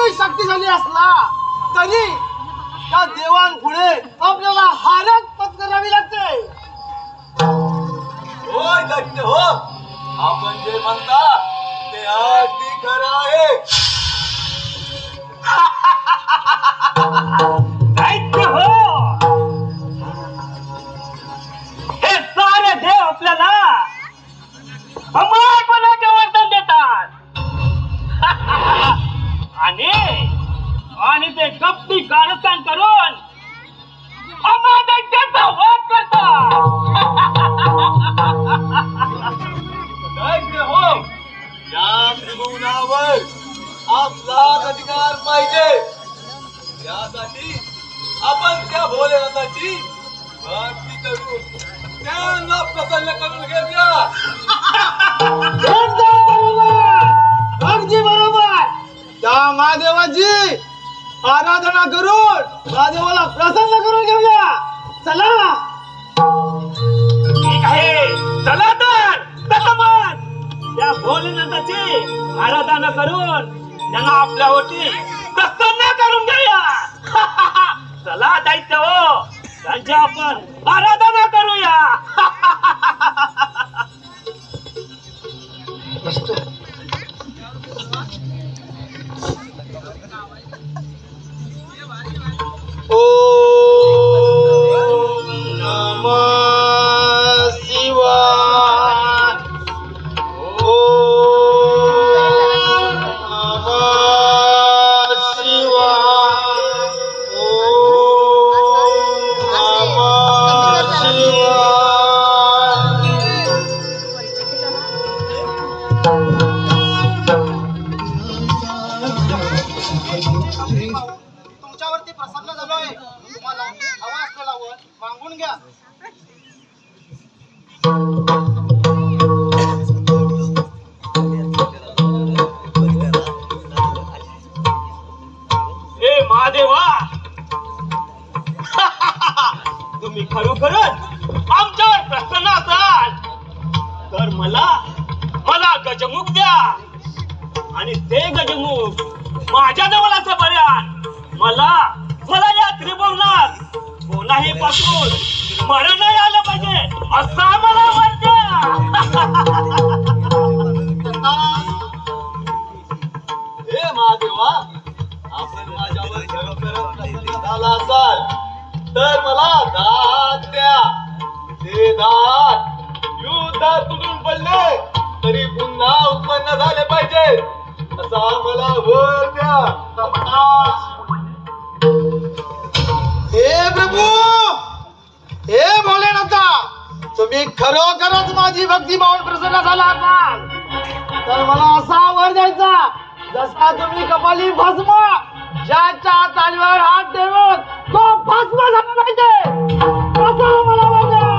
कितीही शक्तिशाली असला तरी त्या देवांपुढे आपल्याला हारच पत्करावी लागते. होय दैत्य हो, आपण जे म्हणता ते अगदी खरं आहे. दैत्य हो, हे सारे देव आपल्याला अमरपणाचे वर्तन देतात आणि ते कपटी कारस्थान करून अमर दैत्याचा वध करतात. दैत्य हो, या त्रिभुवनावर आपलाच अधिकार पाहिजे. यासाठी आपण त्या भोलेनाथाची भक्ती करू, त्यांना प्रसन्न करून घेऊया. अगदी बरोबर. त्या महादेवाची आराधना करून महादेवाला प्रसन्न करून घेऊया. चला. ठीक आहे, चला तर तसं मग त्या भोलेनाथाची आराधना करून त्यांना आपल्यावरती प्रसन्न करून घेऊया. चला दैत्य हो, त्यांची आपण आराधना करूया. ओम नमः शिवाय. ओम नमः शिवाय. ओम नमः शिवाय. तुमच्यावरती प्रसन्न झालोय. तुम्हाला हवा असलेला वर मागून घ्या. हे महादेवा, तुम्ही खरोखरच आमच्यावर प्रसन्न असाल तर मला गजमुख द्या आणि ते गजमुख माझ्या जवळ असेपर्यंत मला या त्रिभुवनात कोणाही पासून मरण नाही आलं पाहिजे असा मला वाटतं. हे महादेवा, आपण माझ्यावर खरोखरच प्रसन्न झाला असाल तर मला दात द्या. ते दात युद्धात तुटून पडले तरी पुन्हा उत्पन्न झाले पाहिजे असा मला वर द्या. हे प्रभू, हे भोलेनाथा, तुम्ही खरोखरच माझी भक्ती पाहून प्रसन्न झाला असाल तर मला असा वर द्यायचा जसा तुम्ही कपाली भस्म ज्याच्या तालीवर हात ठेवून तो भस्म झाला पाहिजे असा मला वर द्या.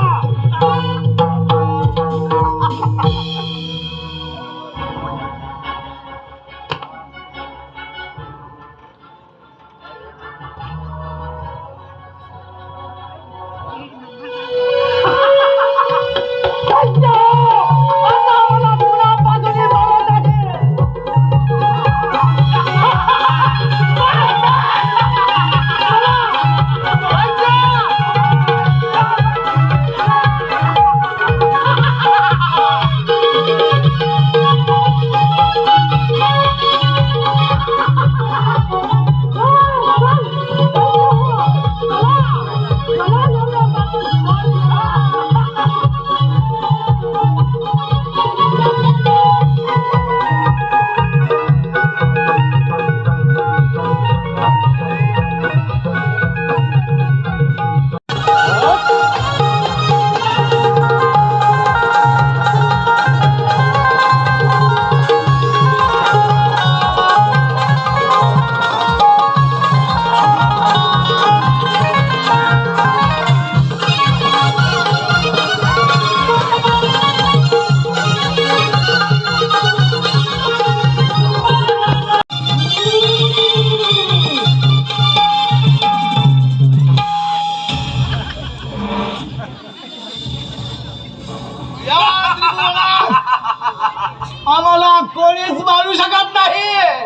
आम्हाला कोणीच मारू शकत नाही.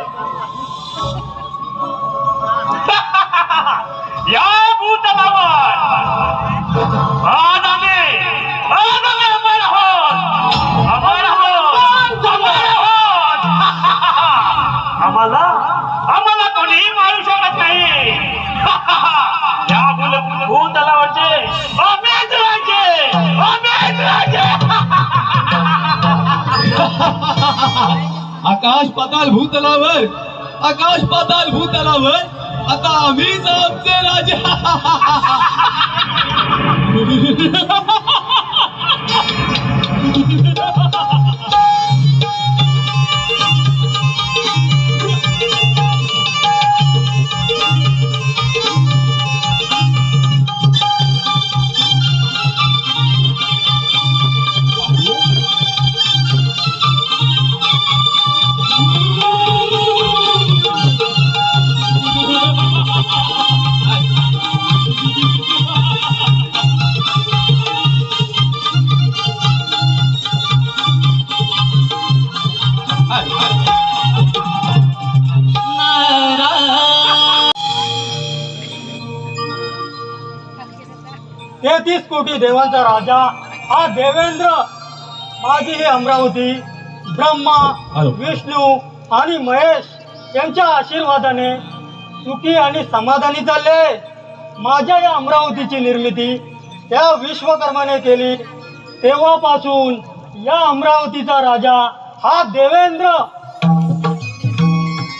या भूतलावरचे अमेच राजे, अमेच राजे. आकाश पाताल भूतलावर, आकाश पाताल भूतलावर आता आम्हीच आमचे राजे. तेहतीस कोटी देवांचा राजा हा देवेंद्र माझी ही अमरावती ब्रह्मा विष्णू आणि महेश यांच्या आशीर्वादाने सुखी आणि समाधानी चालले. माझ्या या अमरावतीची निर्मिती त्या विश्वकर्माने केली. तेव्हापासून या अमरावतीचा राजा हा देवेंद्र.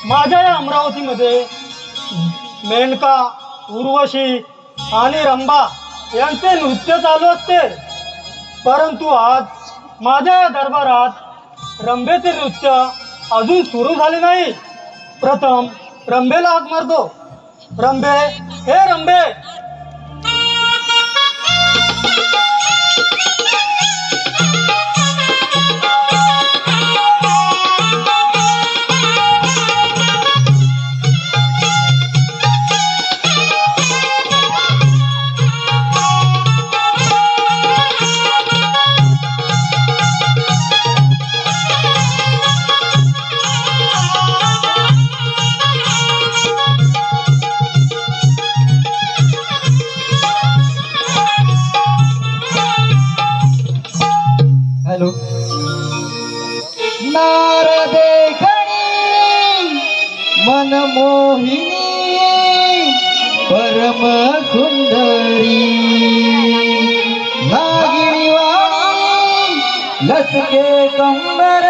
माझ्या या अमरावतीमध्ये मेनका, उर्वशी आणि रंभा यांचे नृत्य चालू असते. परंतु आज माझ्या या दरबारात रंभेचे नृत्य अजून सुरू झाले नाही. प्रथम रंभेला हाक मारतो. रंभे, हे रंभे. हॅलो. नारदेखणी मनमोहिनी परम सुंदरी नागिणीवाणी लचके कंबर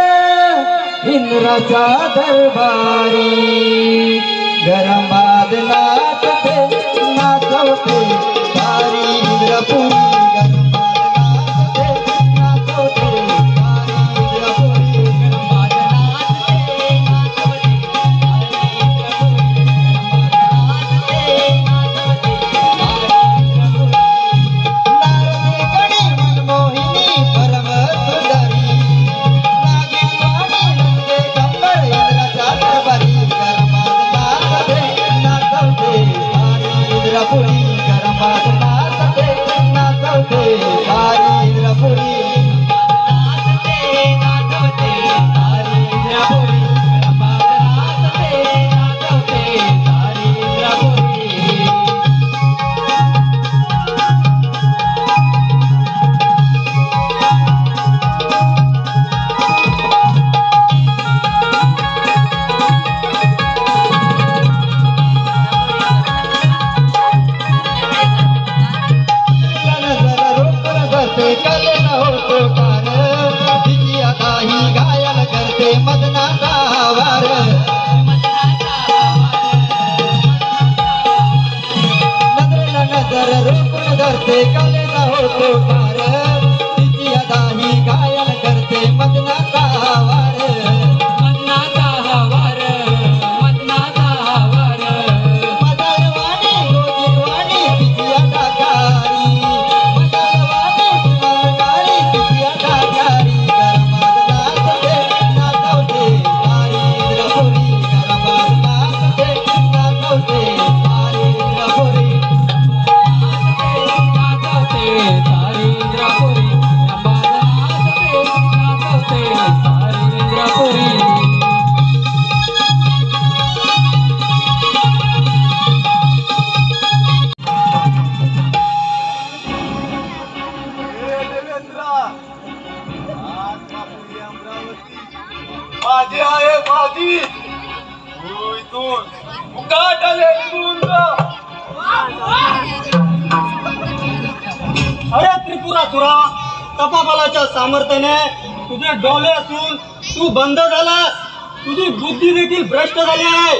इंद्राचा दरबारी गरमाद नाचते नाचवते सारी इंद्रपुरी. माझी आहे माझी. तू इथून मुकाट आले निघून जा. अरे त्रिपुरासुरा, तपाबलाच्या सामर्थ्याने तुझे डोळे असून तू बंद झालास. तुझी बुद्धी देखील भ्रष्ट झाली आहे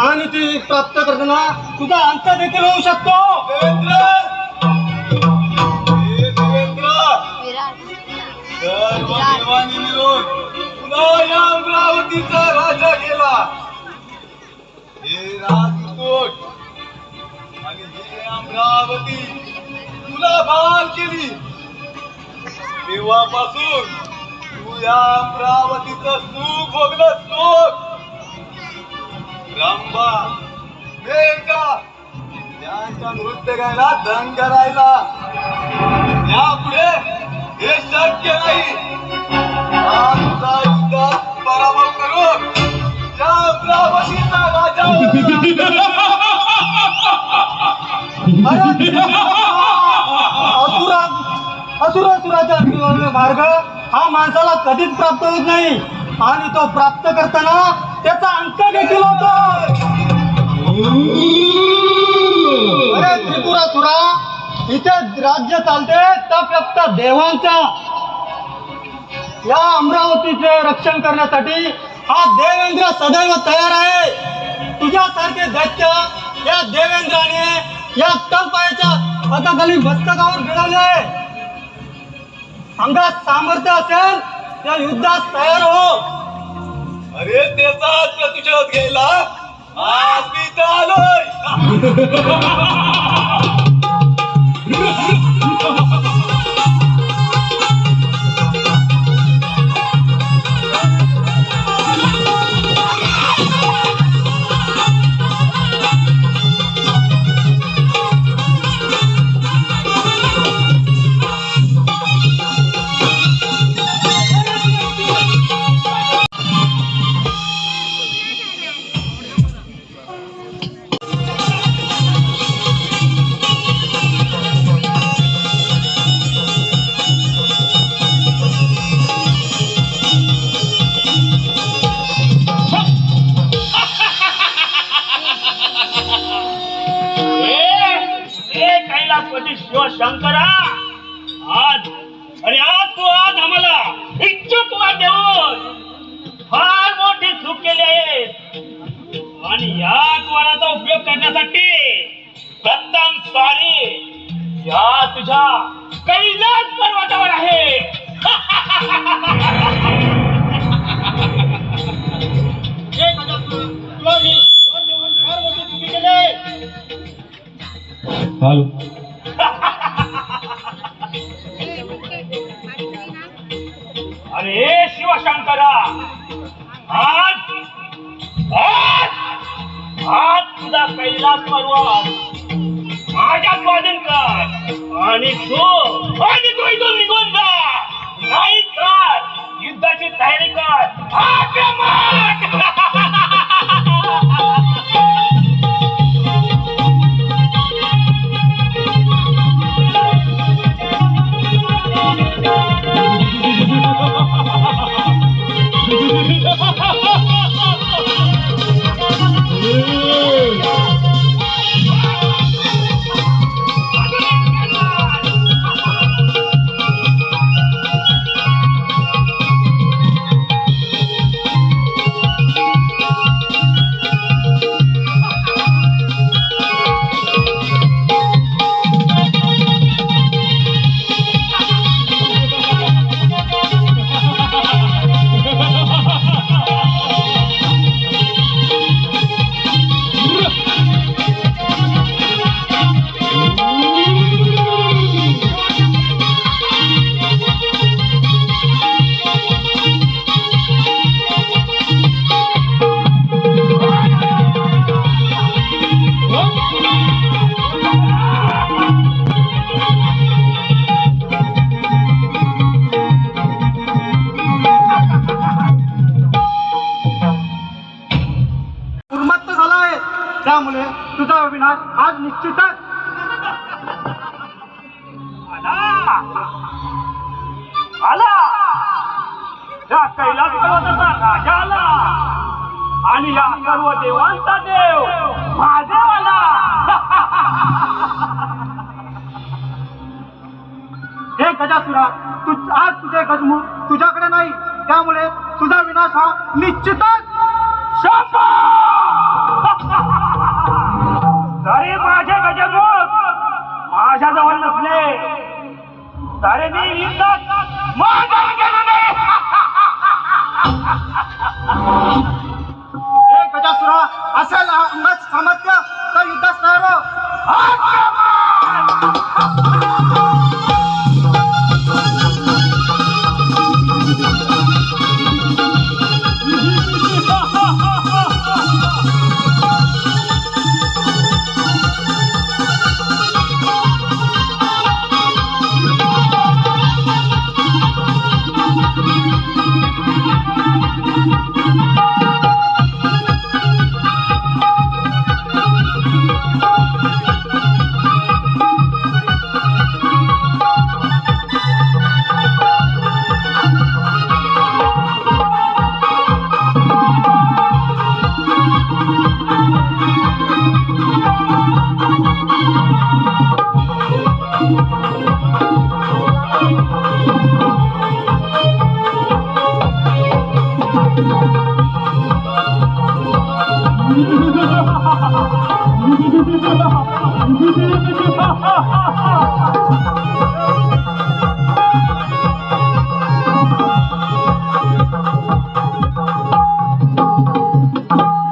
आणि ती प्राप्त करताना तुझा अंत देखील होऊ शकतो. देवेंद्र, हे देवेंद्र, सर्व देवांनी मिळून पुन्हा या अमरावतीचा राजा गेला. हे राजकोट आणि ही अमरावती तुला बाल केली. तेव्हापासून तू या अमरावतीचं सुख भोगलं. सुख रंभा, मेघा यांच्या नृत्य गायला दंग करायला यापुढे हे शक्य नाही. आजचा युद्धात पराभव करून या अमरावतीचा राजा असुराचा मार्ग हा माणसाला कधीच प्राप्त होत नाही आणि तो प्राप्त करताना त्याचा अंत देखील होतो. अरे त्रिपुरासुरा, इथे राज्य चालते तप देवांचा. या अमरावतीचे रक्षण करण्यासाठी हा देवेंद्र सदैव तयार आहे. तुझ्यासारखे दैत्य या देवेंद्राने या तळपायाच्या हाताखाली मस्तकावर गिळवले. अंगात सामर्थ्य असेल त्या युद्धात तयार हो. अरे त्याचा प्रतिशोध घ्यायला आज मी इथं आलोय. शंकरा, आज आम्हाला इच्छुक देऊन फार मोठी चूक केली आहे आणि याच वराचा उपयोग करण्यासाठी प्रथम स्वारी या तुझ्या कैलास पर्वतावर आहे. अरे शिवशंकरा, आज तुझा कैलास पर्वत माझ्या स्वाधीन कर आणि तू इथून निघून जा. नाही तर युद्धाची तयारी कर. आक्रमण! त्यामुळे तुझा विनाश आज निश्चितच. आला या कैलास पर्वताचा राजा आला आणि या सर्व देवांचा देव महादेव आला. गजासुरा, आज तुझे गजमुख तुझ्याकडे नाही, त्यामुळे तुझा विनाश हा निश्चितच. जरी माझे गजमुख माझ्याजवळ नसले तरी मी युद्धात माघार घेणार नाही. हे गजासुरा, असेल अंगात सामर्थ्य तर युद्धास तयार हो.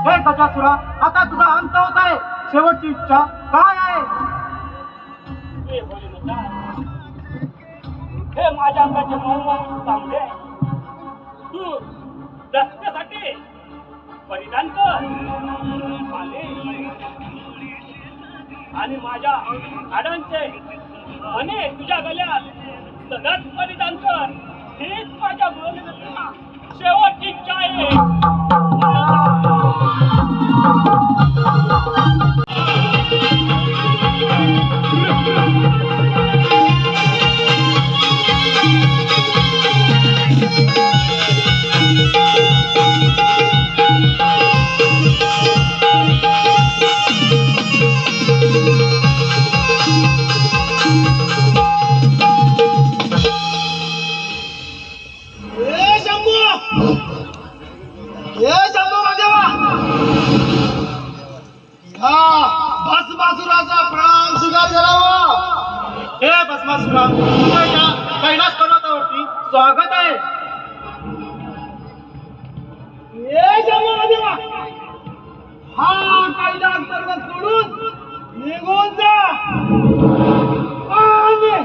हे गजासुरा, आता तुझा अंत होत आहे. शेवटची इच्छा काय आहे? हे भोलेनाथा, हे माझ्या अंगाचे मऊ तांबडे तू रस्त्यासाठी परिधान कर आणि माझ्या हाडांचे आणि तुझ्या गल्यात सगळ्यात परिधान कर. हीच माझ्या भोलेनाथा शेवटची इच्छा आहे. हे शंभू महादेवा, ह्या भस्मासुराचा प्राण स्वीकार करावा. हे भस्मासुरा, तुझ्या या कैलास पर्वतावरती स्वागत आहे. हे शंभू महादेवा, हा कैलास पर्वत सोडून निघून जा आणि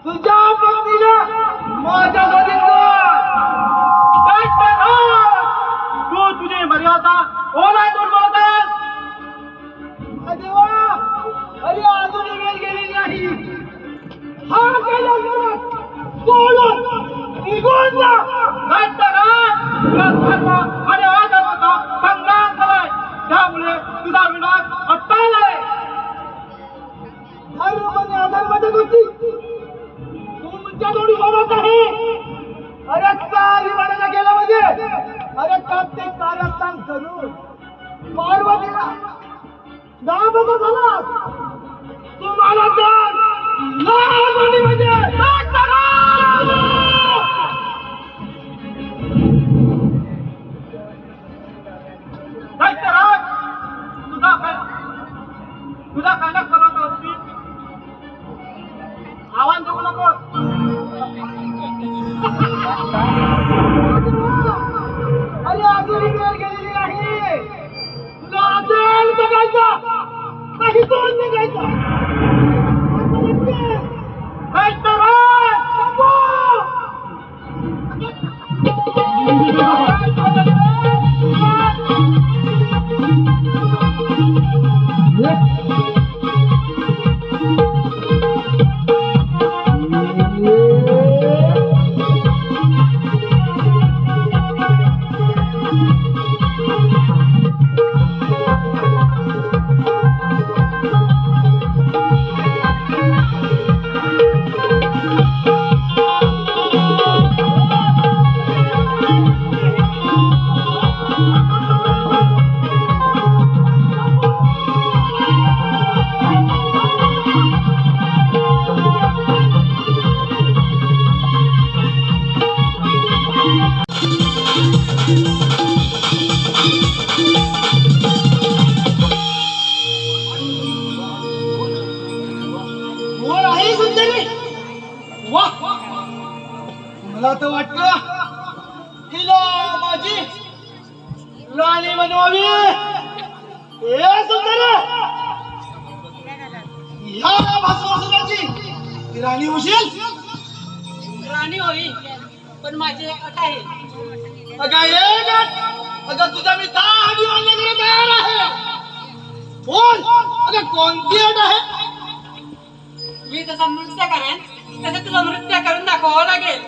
तुझ्या भक्तीला माझ्यासाठी तू तुझी मर्यादा ओलांडून बोलत आहेस. देवा, अरे अजूनही वेळ गेली नाही. हा कैलास पर्वत सोडून निघून जा. तुला धर्म आणि अधर्माचा संग्राम झालाय, त्यामुळे तुझा विनाश अट्टालाय. धर्म आणि अधर्माच्या गोष्टी तुमच्या जोडी सोबत आहे. अरे सारी म्हणायला गेला म्हणजे अरे प्रत्येक कारस्थान करून पार्वतीला दाबत झाला. तुम्हाला तर लाज वाटली म्हणजे दैत्यराज, तुझा कैलास पर्वतावरती आव्हान देऊ नको. अरे अजूनही वेळ गेलेली नाही. तुला असेल जगायचा नाही तोच निघायचा. हिला माझी राणी बनवावी. हे सुंदर ह्या भास्कराची राणी होशील. राणी होईल पण माझी एक अट आहे. अगं एक अगं तुझा मी 10 आधी मान्य तयार आहे. बोल अगं कोणती अट आहे. मी जसं नृत्य करेन तसं तुला नृत्य करून दाखवावं लागेल.